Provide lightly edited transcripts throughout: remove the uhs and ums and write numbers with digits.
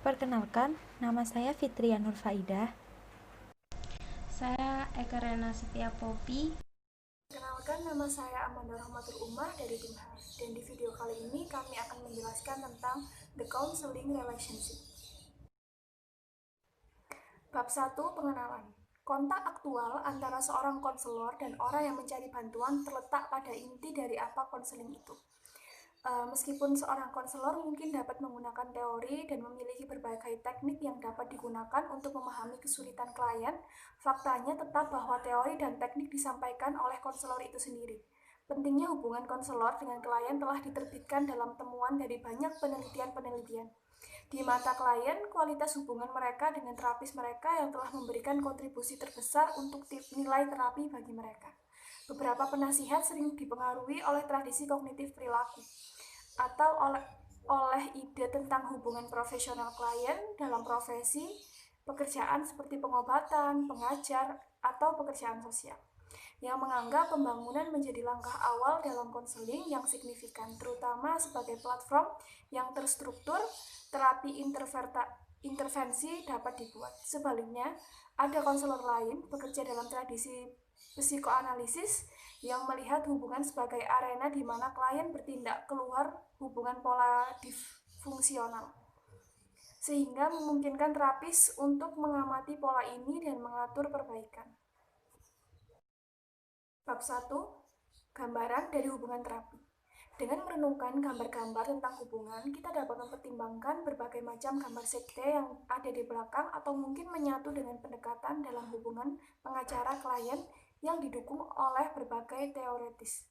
Perkenalkan, nama saya Fitria Nurfaidah. Saya Eka Rena Setia Popi. Perkenalkan, nama saya Amanda Rahmatur Umar dari tim H. Dan di video kali ini kami akan menjelaskan tentang the counseling relationship. Bab 1, pengenalan. Kontak aktual antara seorang konselor dan orang yang mencari bantuan terletak pada inti dari apa konseling itu. Meskipun seorang konselor mungkin dapat menggunakan teori dan memiliki berbagai teknik yang dapat digunakan untuk memahami kesulitan klien, faktanya tetap bahwa teori dan teknik disampaikan oleh konselor itu sendiri. Pentingnya hubungan konselor dengan klien telah diterbitkan dalam temuan dari banyak penelitian-penelitian. Di mata klien, kualitas hubungan mereka dengan terapis mereka yang telah memberikan kontribusi terbesar untuk nilai terapi bagi mereka. Beberapa penasihat sering dipengaruhi oleh tradisi kognitif perilaku atau oleh ide tentang hubungan profesional klien dalam profesi, pekerjaan seperti pengobatan, pengajar, atau pekerjaan sosial, yang menganggap pembangunan menjadi langkah awal dalam konseling yang signifikan, terutama sebagai platform yang terstruktur, terapi intervensi dapat dibuat. Sebaliknya, ada konselor lain bekerja dalam tradisi psikoanalisis yang melihat hubungan sebagai arena di mana klien bertindak keluar hubungan pola disfungsional, sehingga memungkinkan terapis untuk mengamati pola ini dan mengatur perbaikan. Bab 1, gambaran dari hubungan terapi. Dengan merenungkan gambar-gambar tentang hubungan, kita dapat mempertimbangkan berbagai macam gambar sekte yang ada di belakang atau mungkin menyatu dengan pendekatan dalam hubungan pengacara klien yang didukung oleh berbagai teoretis.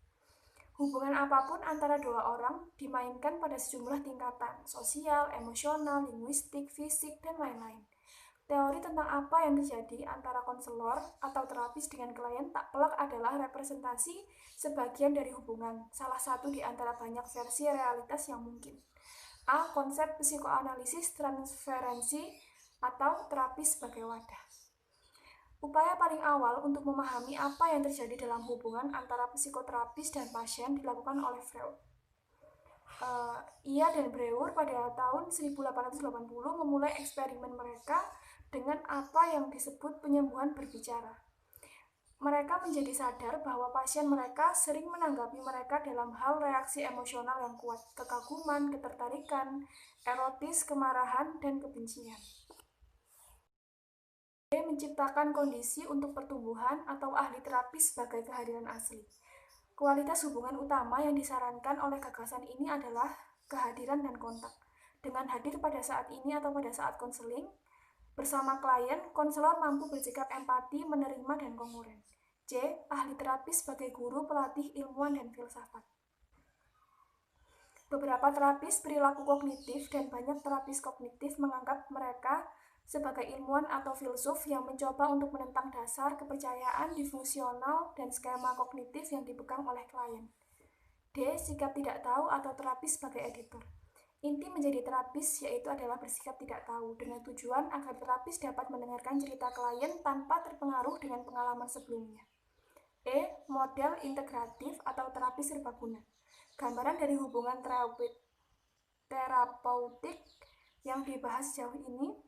Hubungan apapun antara dua orang dimainkan pada sejumlah tingkatan, sosial, emosional, linguistik, fisik, dan lain-lain. Teori tentang apa yang terjadi antara konselor atau terapis dengan klien tak pelak adalah representasi sebagian dari hubungan, salah satu di antara banyak versi realitas yang mungkin. A. Konsep psikoanalisis transferensi atau terapis sebagai wadah. Upaya paling awal untuk memahami apa yang terjadi dalam hubungan antara psikoterapis dan pasien dilakukan oleh Freud. Ia dan Breuer pada tahun 1880 memulai eksperimen mereka dengan apa yang disebut penyembuhan berbicara. Mereka menjadi sadar bahwa pasien mereka sering menanggapi mereka dalam hal reaksi emosional yang kuat, kekaguman, ketertarikan, erotis, kemarahan, dan kebencian. Menciptakan kondisi untuk pertumbuhan atau ahli terapis sebagai kehadiran asli. Kualitas hubungan utama yang disarankan oleh gagasan ini adalah kehadiran dan kontak. Dengan hadir pada saat ini atau pada saat konseling, bersama klien, konselor mampu bersikap empati, menerima, dan kongruen. C. Ahli terapis sebagai guru, pelatih, ilmuwan, dan filsafat. Beberapa terapis perilaku kognitif dan banyak terapis kognitif menganggap mereka sebagai ilmuwan atau filsuf yang mencoba untuk menentang dasar kepercayaan disfungsional dan skema kognitif yang dipegang oleh klien. D. Sikap tidak tahu atau terapis sebagai editor. Inti menjadi terapis yaitu adalah bersikap tidak tahu dengan tujuan agar terapis dapat mendengarkan cerita klien tanpa terpengaruh dengan pengalaman sebelumnya. E. Model integratif atau terapis serbaguna. Gambaran dari hubungan terapeutik yang dibahas sejauh ini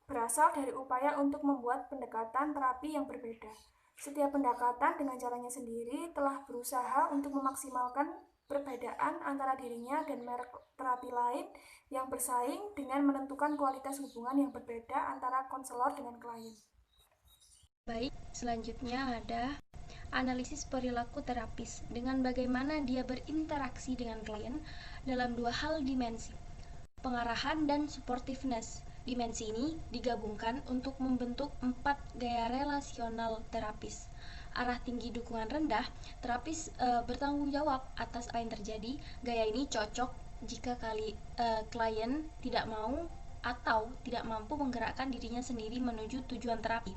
berasal dari upaya untuk membuat pendekatan terapi yang berbeda. Setiap pendekatan dengan caranya sendiri telah berusaha untuk memaksimalkan perbedaan antara dirinya dan merek terapi lain yang bersaing dengan menentukan kualitas hubungan yang berbeda antara konselor dengan klien. Baik, selanjutnya ada analisis perilaku terapis dengan bagaimana dia berinteraksi dengan klien dalam dua hal dimensi, pengarahan dan supportiveness. Dimensi ini digabungkan untuk membentuk 4 gaya relasional terapis. Arah tinggi dukungan rendah, terapis bertanggung jawab atas apa yang terjadi. Gaya ini cocok jika klien tidak mau atau tidak mampu menggerakkan dirinya sendiri menuju tujuan terapi.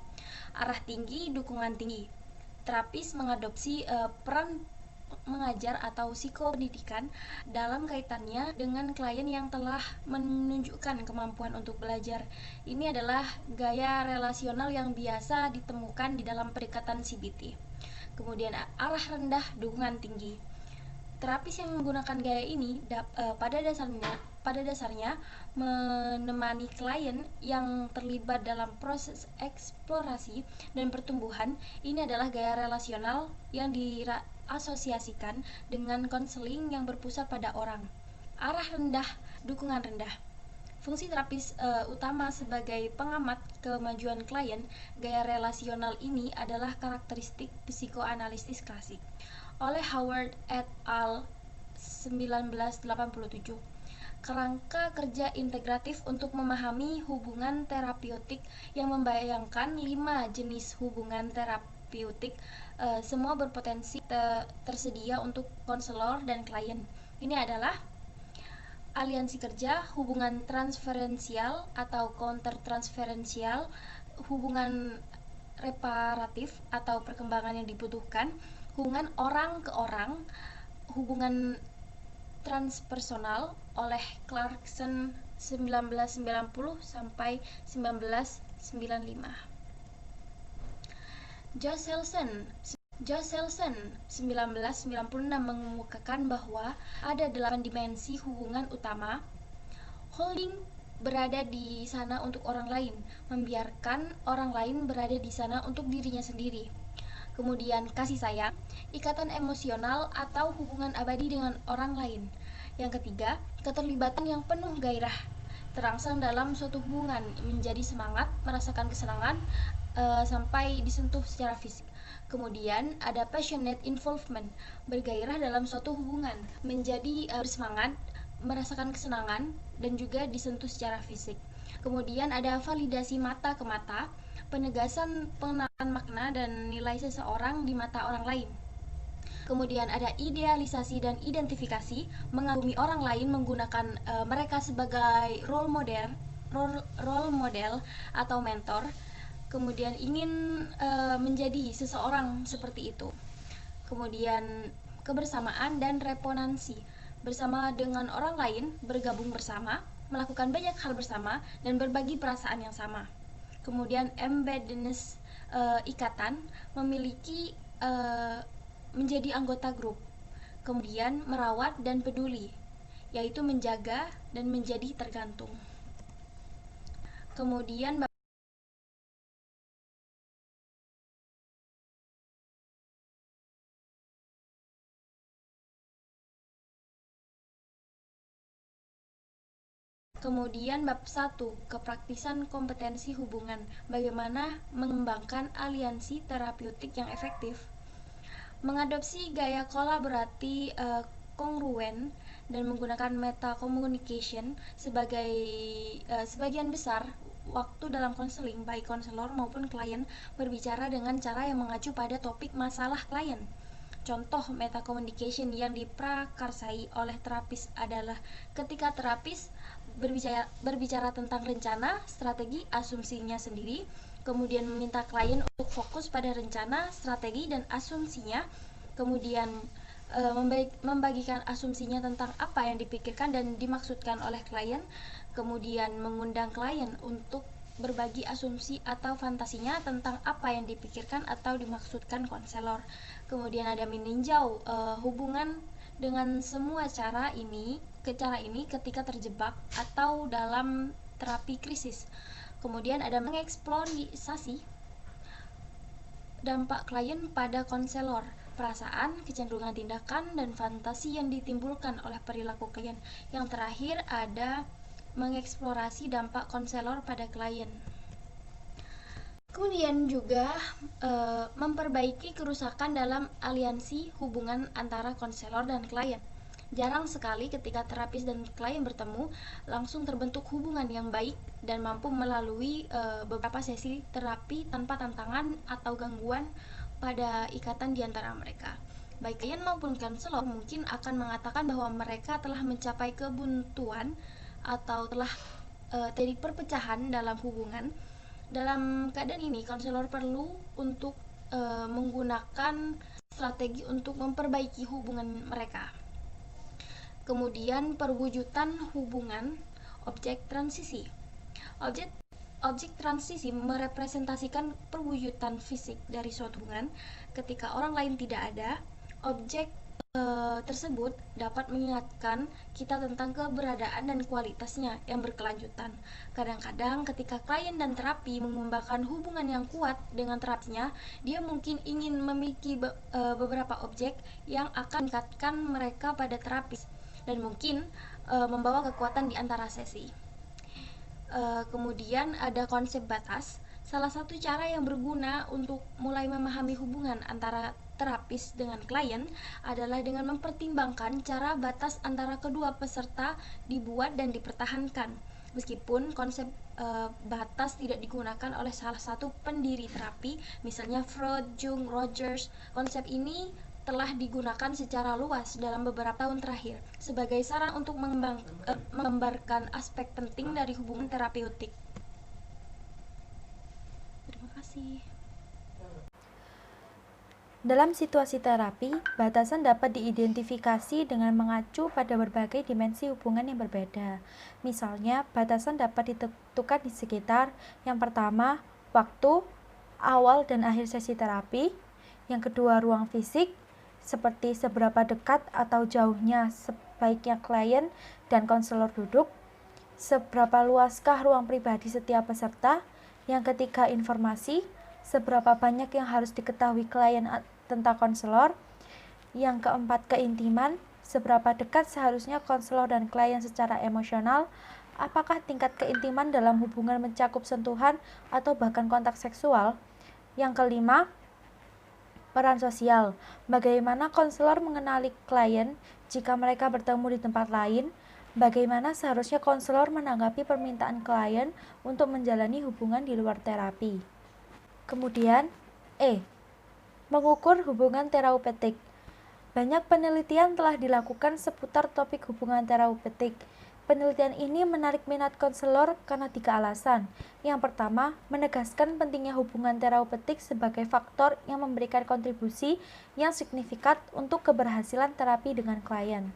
Arah tinggi dukungan tinggi, terapis mengadopsi peran mengajar atau psikopendidikan dalam kaitannya dengan klien yang telah menunjukkan kemampuan untuk belajar. Ini adalah gaya relasional yang biasa ditemukan di dalam pendekatan CBT. Kemudian arah rendah dukungan tinggi. Terapis yang menggunakan gaya ini pada dasarnya pada dasarnya menemani klien yang terlibat dalam proses eksplorasi dan pertumbuhan. Ini adalah gaya relasional yang diasosiasikan dengan konseling yang berpusat pada orang. Arah rendah, dukungan rendah. Fungsi terapis utama sebagai pengamat kemajuan klien, gaya relasional ini adalah karakteristik psikoanalisis klasik. Oleh Howard et al. 1987. Kerangka kerja integratif untuk memahami hubungan terapeutik yang membayangkan 5 jenis hubungan terapeutik, semua berpotensi tersedia untuk konselor dan klien. Ini adalah aliansi kerja, hubungan transferensial atau counter-transferensial, hubungan reparatif atau perkembangan yang dibutuhkan, hubungan orang ke orang, hubungan transpersonal oleh Clarkson 1990 sampai 1995. Joselson 1996 mengemukakan bahwa ada 8 dimensi hubungan utama. Holding, berada di sana untuk orang lain, membiarkan orang lain berada di sana untuk dirinya sendiri. Kemudian kasih sayang, ikatan emosional atau hubungan abadi dengan orang lain. Yang ketiga, keterlibatan yang penuh gairah, terangsang dalam suatu hubungan, menjadi semangat, merasakan kesenangan, sampai disentuh secara fisik. Kemudian ada passionate involvement, bergairah dalam suatu hubungan, menjadi bersemangat, merasakan kesenangan, dan juga disentuh secara fisik. Kemudian ada validasi mata ke mata, penegasan pengenalan makna dan nilai seseorang di mata orang lain. Kemudian ada idealisasi dan identifikasi, mengagumi orang lain menggunakan mereka sebagai role model atau mentor. Kemudian ingin menjadi seseorang seperti itu. Kemudian kebersamaan dan resonansi, bersama dengan orang lain, bergabung bersama, melakukan banyak hal bersama, dan berbagi perasaan yang sama. Kemudian embeddedness, ikatan, memiliki menjadi anggota grup. Kemudian merawat dan peduli, yaitu menjaga dan menjadi tergantung. Kemudian bab 1, kepraktisan kompetensi hubungan, bagaimana mengembangkan aliansi terapeutik yang efektif. Mengadopsi gaya kolaborasi kongruen dan menggunakan meta communication sebagian besar waktu dalam konseling, baik konselor maupun klien berbicara dengan cara yang mengacu pada topik masalah klien. Contoh meta communication yang diprakarsai oleh terapis adalah ketika terapis berbicara tentang rencana, strategi, asumsinya sendiri, kemudian meminta klien untuk fokus pada rencana, strategi, dan asumsinya, kemudian membagikan asumsinya tentang apa yang dipikirkan dan dimaksudkan oleh klien, kemudian mengundang klien untuk berbagi asumsi atau fantasinya tentang apa yang dipikirkan atau dimaksudkan konselor. Kemudian ada meninjau hubungan dengan semua cara ini ketika terjebak atau dalam terapi krisis. Kemudian ada mengeksplorasi dampak klien pada konselor, perasaan, kecenderungan tindakan, dan fantasi yang ditimbulkan oleh perilaku klien. Yang terakhir ada mengeksplorasi dampak konselor pada klien. Kemudian juga memperbaiki kerusakan dalam aliansi hubungan antara konselor dan klien. Jarang sekali ketika terapis dan klien bertemu langsung terbentuk hubungan yang baik dan mampu melalui beberapa sesi terapi tanpa tantangan atau gangguan pada ikatan di antara mereka. Baik klien maupun konselor mungkin akan mengatakan bahwa mereka telah mencapai kebuntuan atau telah terjadi perpecahan dalam hubungan. Dalam keadaan ini, konselor perlu untuk menggunakan strategi untuk memperbaiki hubungan mereka. Kemudian perwujudan hubungan, objek transisi. Objek transisi merepresentasikan perwujudan fisik dari suatu hubungan. Ketika orang lain tidak ada, objek tersebut dapat mengingatkan kita tentang keberadaan dan kualitasnya yang berkelanjutan. Kadang-kadang ketika klien dan terapi mengembangkan hubungan yang kuat dengan terapinya, dia mungkin ingin memiliki beberapa objek yang akan meningkatkan mereka pada terapis dan mungkin membawa kekuatan di antara sesi. Kemudian ada konsep batas. Salah satu cara yang berguna untuk mulai memahami hubungan antara terapis dengan klien adalah dengan mempertimbangkan cara batas antara kedua peserta dibuat dan dipertahankan. Meskipun konsep batas tidak digunakan oleh salah satu pendiri terapi, misalnya Freud, Jung, Rogers, konsep ini telah digunakan secara luas dalam beberapa tahun terakhir sebagai saran untuk menggambarkan aspek penting dari hubungan terapeutik. Terima kasih. Dalam situasi terapi, batasan dapat diidentifikasi dengan mengacu pada berbagai dimensi hubungan yang berbeda. Misalnya, batasan dapat ditentukan di sekitar yang pertama, waktu, awal dan akhir sesi terapi. Yang kedua, ruang fisik, seperti seberapa dekat atau jauhnya sebaiknya klien dan konselor duduk. Seberapa luaskah ruang pribadi setiap peserta. Yang ketiga, informasi, seberapa banyak yang harus diketahui klien tentang konselor. Yang keempat, keintiman, seberapa dekat seharusnya konselor dan klien secara emosional. Apakah tingkat keintiman dalam hubungan mencakup sentuhan atau bahkan kontak seksual. Yang kelima, peran sosial, bagaimana konselor mengenali klien jika mereka bertemu di tempat lain. Bagaimana seharusnya konselor menanggapi permintaan klien untuk menjalani hubungan di luar terapi. Kemudian, mengukur hubungan terapeutik. Banyak penelitian telah dilakukan seputar topik hubungan terapeutik. Penelitian ini menarik minat konselor karena 3 alasan. Yang pertama, menegaskan pentingnya hubungan terapeutik sebagai faktor yang memberikan kontribusi yang signifikan untuk keberhasilan terapi dengan klien.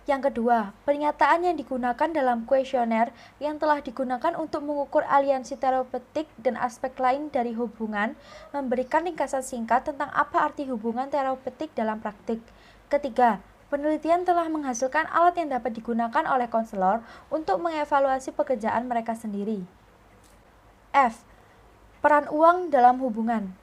Yang kedua, pernyataan yang digunakan dalam kuesioner yang telah digunakan untuk mengukur aliansi terapeutik dan aspek lain dari hubungan memberikan ringkasan singkat tentang apa arti hubungan terapeutik dalam praktik. Ketiga, penelitian telah menghasilkan alat yang dapat digunakan oleh konselor untuk mengevaluasi pekerjaan mereka sendiri. F. Peran uang dalam hubungan.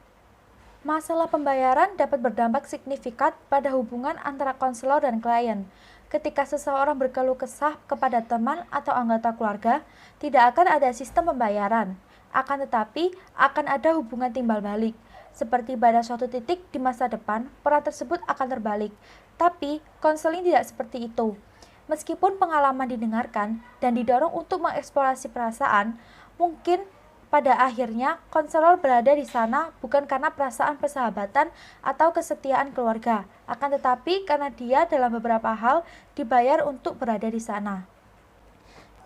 Masalah pembayaran dapat berdampak signifikan pada hubungan antara konselor dan klien. Ketika seseorang berkeluh kesah kepada teman atau anggota keluarga, tidak akan ada sistem pembayaran. Akan tetapi, akan ada hubungan timbal balik. Seperti pada suatu titik di masa depan, peran tersebut akan terbalik. Tapi, konseling tidak seperti itu. Meskipun pengalaman didengarkan dan didorong untuk mengeksplorasi perasaan, mungkin pada akhirnya konselor berada di sana bukan karena perasaan persahabatan atau kesetiaan keluarga, akan tetapi karena dia dalam beberapa hal dibayar untuk berada di sana.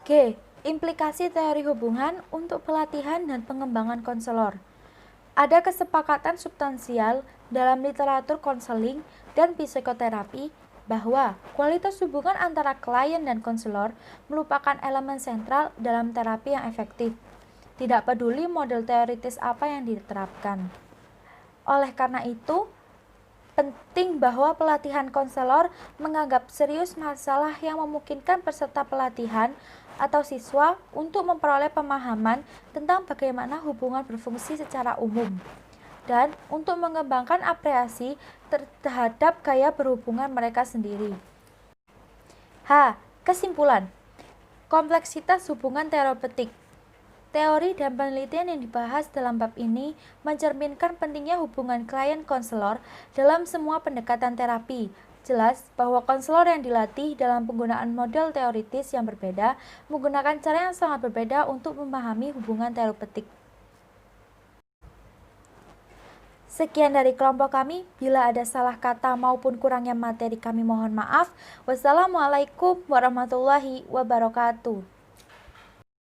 G. Implikasi teori hubungan untuk pelatihan dan pengembangan konselor. Ada kesepakatan substansial dalam literatur konseling dan psikoterapi bahwa kualitas hubungan antara klien dan konselor merupakan elemen sentral dalam terapi yang efektif. Tidak peduli model teoritis apa yang diterapkan. Oleh karena itu, penting bahwa pelatihan konselor menganggap serius masalah yang memungkinkan peserta pelatihan atau siswa untuk memperoleh pemahaman tentang bagaimana hubungan berfungsi secara umum dan untuk mengembangkan apresiasi terhadap gaya berhubungan mereka sendiri. H. Kesimpulan. Kompleksitas hubungan terapeutik. Teori dan penelitian yang dibahas dalam bab ini mencerminkan pentingnya hubungan klien-konselor dalam semua pendekatan terapi. Jelas bahwa konselor yang dilatih dalam penggunaan model teoritis yang berbeda menggunakan cara yang sangat berbeda untuk memahami hubungan terapeutik. Sekian dari kelompok kami. Bila ada salah kata maupun kurangnya materi kami mohon maaf. Wassalamualaikum warahmatullahi wabarakatuh.